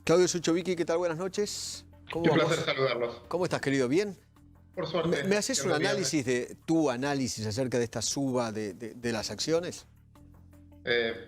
Claudio Suchovicki, ¿qué tal? Buenas noches. Un placer saludarlos. ¿Cómo estás, querido? ¿Bien? Por suerte. ¿Me haces un análisis tu análisis acerca de esta suba de las acciones?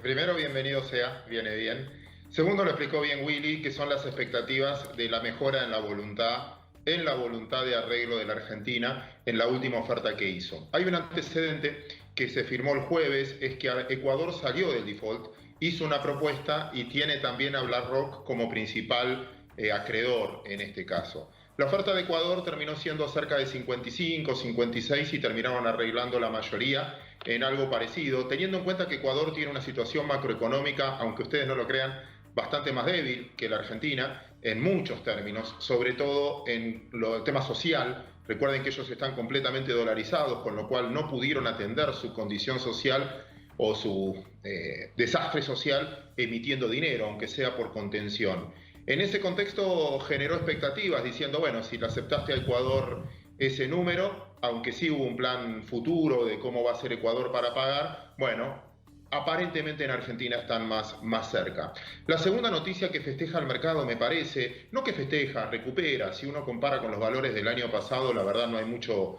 Primero, bienvenido sea, viene bien. Segundo, lo explicó bien Willy, que son las expectativas de la mejora en la voluntad de arreglo de la Argentina en la última oferta que hizo. Hay un antecedente que se firmó el jueves, es que Ecuador salió del default, hizo una propuesta y tiene también a BlackRock como principal acreedor en este caso. La oferta de Ecuador terminó siendo cerca de 55, 56 y terminaron arreglando la mayoría en algo parecido, teniendo en cuenta que Ecuador tiene una situación macroeconómica, aunque ustedes no lo crean, bastante más débil que la Argentina en muchos términos, sobre todo en el tema social. Recuerden que ellos están completamente dolarizados, con lo cual no pudieron atender su condición social o su desastre social emitiendo dinero, aunque sea por contención. En ese contexto generó expectativas diciendo, bueno, si le aceptaste a Ecuador ese número, aunque sí hubo un plan futuro de cómo va a ser Ecuador para pagar, bueno, aparentemente en Argentina están más cerca. La segunda noticia que festeja el mercado, me parece, no que festeja, recupera. Si uno compara con los valores del año pasado, la verdad no hay mucho,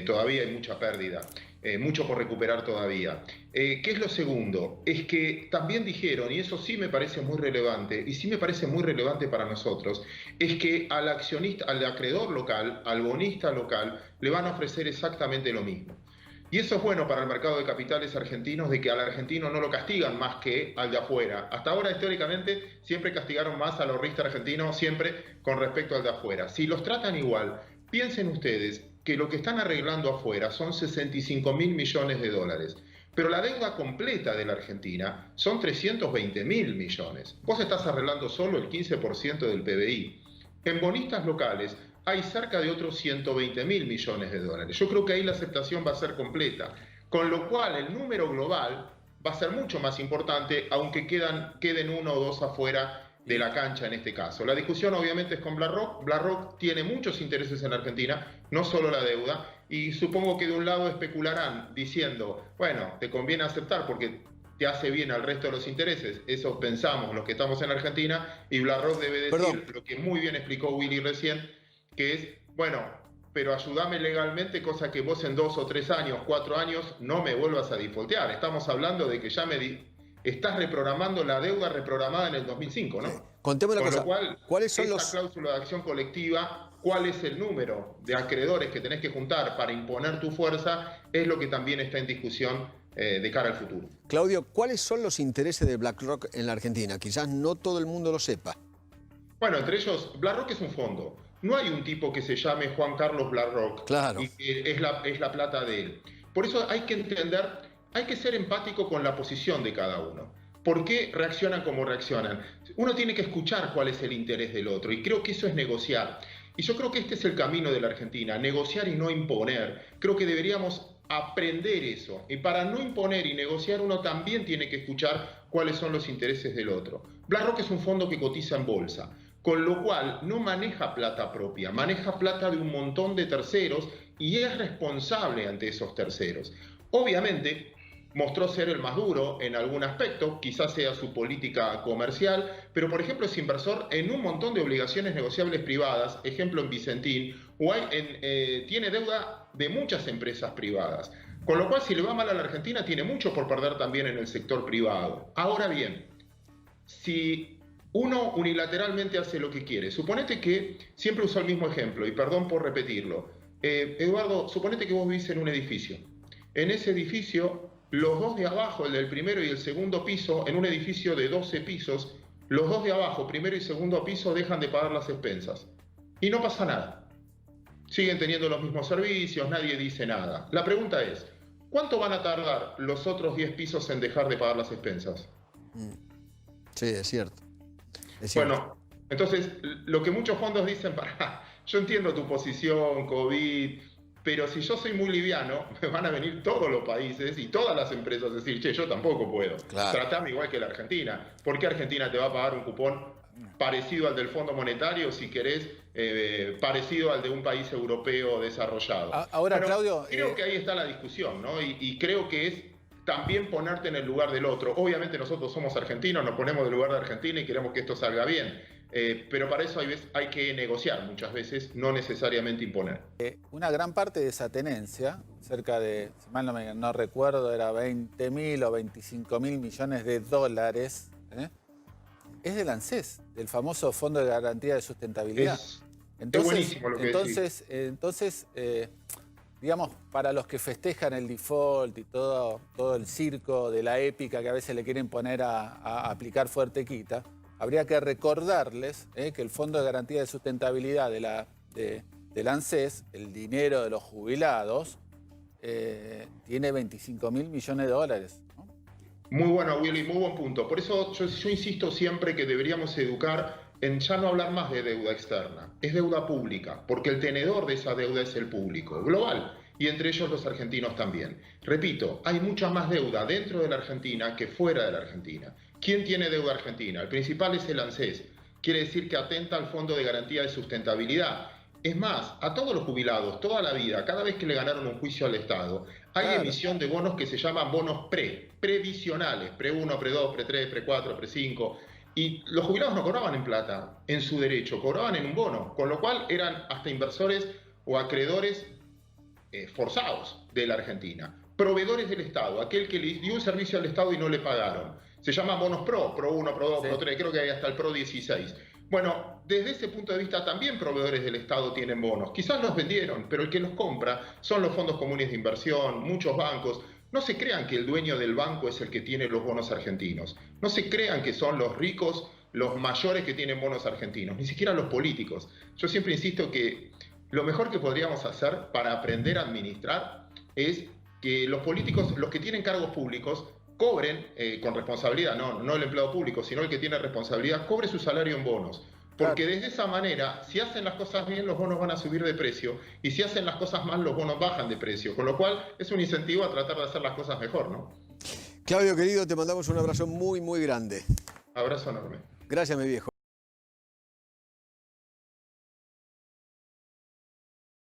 todavía hay mucha pérdida, mucho por recuperar todavía. ¿Qué es lo segundo? Es que también dijeron, y eso sí me parece muy relevante, y sí me parece muy relevante para nosotros, es que al accionista, al acreedor local, al bonista local, le van a ofrecer exactamente lo mismo. Y eso es bueno para el mercado de capitales argentinos, de que al argentino no lo castigan más que al de afuera. Hasta ahora, históricamente, siempre castigaron más al ahorrista argentino, siempre con respecto al de afuera. Si los tratan igual, piensen ustedes que lo que están arreglando afuera son 65.000 millones de dólares. Pero la deuda completa de la Argentina son 320.000 millones. Vos estás arreglando solo el 15% del PBI. En bonistas locales hay cerca de otros 120.000 millones de dólares. Yo creo que ahí la aceptación va a ser completa, con lo cual el número global va a ser mucho más importante, aunque queden uno o dos afuera de la cancha en este caso. La discusión obviamente es con BlackRock. BlackRock tiene muchos intereses en Argentina, no solo la deuda, y supongo que de un lado especularán diciendo, bueno, te conviene aceptar porque te hace bien al resto de los intereses. Eso pensamos los que estamos en Argentina, y BlackRock debe decir lo que muy bien explicó Willy recién, que es, bueno, pero ayúdame legalmente, cosa que vos en 2 o 3 años, 4 años, no me vuelvas a defaultear. Estamos hablando de que ya estás reprogramando la deuda reprogramada en el 2005, ¿no? Sí. Contemos una cosa. Con lo cual, ¿Cuáles son esta cláusula de acción colectiva, cuál es el número de acreedores que tenés que juntar para imponer tu fuerza, es lo que también está en discusión de cara al futuro. Claudio, ¿cuáles son los intereses de BlackRock en la Argentina? Quizás no todo el mundo lo sepa. Bueno, entre ellos, BlackRock es un fondo. No hay un tipo que se llame Juan Carlos BlackRock, claro, y que es la plata de él. Por eso hay que entender, hay que ser empático con la posición de cada uno. ¿Por qué reaccionan como reaccionan? Uno tiene que escuchar cuál es el interés del otro, y creo que eso es negociar. Y yo creo que este es el camino de la Argentina, negociar y no imponer. Creo que deberíamos aprender eso. Y para no imponer y negociar, uno también tiene que escuchar cuáles son los intereses del otro. BlackRock es un fondo que cotiza en bolsa, con lo cual no maneja plata propia, maneja plata de un montón de terceros y es responsable ante esos terceros. Obviamente, mostró ser el más duro en algún aspecto, quizás sea su política comercial, pero por ejemplo es inversor en un montón de obligaciones negociables privadas, ejemplo en Vicentín, o tiene deuda de muchas empresas privadas. Con lo cual, si le va mal a la Argentina, tiene mucho por perder también en el sector privado. Ahora bien, si uno unilateralmente hace lo que quiere, suponete que, siempre uso el mismo ejemplo, y perdón por repetirlo, Eduardo, suponete que vos vivís en un edificio. En ese edificio, los dos de abajo, el del primero y el segundo piso, en un edificio de 12 pisos, los dos de abajo, primero y segundo piso, dejan de pagar las expensas. Y no pasa nada. Siguen teniendo los mismos servicios, nadie dice nada. La pregunta es, ¿cuánto van a tardar los otros 10 pisos en dejar de pagar las expensas? Sí, es cierto. Bueno, entonces, lo que muchos fondos dicen, yo entiendo tu posición, COVID, pero si yo soy muy liviano, me van a venir todos los países y todas las empresas a decir, che, yo tampoco puedo. Claro. Tratame igual que la Argentina. ¿Por qué Argentina te va a pagar un cupón parecido al del Fondo Monetario, si querés, parecido al de un país europeo desarrollado? Ahora, Claudio... Creo que ahí está la discusión, ¿no? Y creo que es también ponerte en el lugar del otro. Obviamente nosotros somos argentinos, nos ponemos del lugar de Argentina y queremos que esto salga bien. pero para eso hay que negociar muchas veces, no necesariamente imponer. Una gran parte de esa tenencia, cerca de, si mal no recuerdo, era 20.000 o 25.000 millones de dólares, es del ANSES, del famoso Fondo de Garantía de Sustentabilidad. Es buenísimo lo que decís. Entonces, digamos, para los que festejan el default y todo el circo de la épica que a veces le quieren poner a aplicar fuerte quita, habría que recordarles que el Fondo de Garantía de Sustentabilidad del ANSES, el dinero de los jubilados, tiene 25.000 millones de dólares, ¿no? Muy bueno, Willy, muy buen punto. Por eso yo insisto siempre que deberíamos educar en ya no hablar más de deuda externa, es deuda pública, porque el tenedor de esa deuda es el público, global, y entre ellos los argentinos también. Repito, hay mucha más deuda dentro de la Argentina que fuera de la Argentina. ¿Quién tiene deuda argentina? El principal es el ANSES, quiere decir que atenta al Fondo de Garantía de Sustentabilidad. Es más, a todos los jubilados, toda la vida, cada vez que le ganaron un juicio al Estado, hay emisión de bonos que se llaman bonos previsionales, pre 1, pre 2, pre 3, pre 4, pre 5, y los jubilados no cobraban en plata, en su derecho, cobraban en un bono, con lo cual eran hasta inversores o acreedores forzados de la Argentina. Proveedores del Estado, aquel que le dio un servicio al Estado y no le pagaron. Se llaman bonos pro 1, pro 2, pro 3, creo que hay hasta el pro 16. Bueno, desde ese punto de vista también proveedores del Estado tienen bonos. Quizás los vendieron, pero el que los compra son los fondos comunes de inversión, muchos bancos. No se crean que el dueño del banco es el que tiene los bonos argentinos. No se crean que son los ricos, los mayores que tienen bonos argentinos, ni siquiera los políticos. Yo siempre insisto que lo mejor que podríamos hacer para aprender a administrar es que los políticos, los que tienen cargos públicos, cobren con responsabilidad, no el empleado público, sino el que tiene responsabilidad, cobre su salario en bonos. Porque desde esa manera, si hacen las cosas bien, los bonos van a subir de precio, y si hacen las cosas mal, los bonos bajan de precio. Con lo cual, es un incentivo a tratar de hacer las cosas mejor, ¿no? Claudio, querido, te mandamos un abrazo muy, muy grande. Abrazo enorme. Gracias, mi viejo.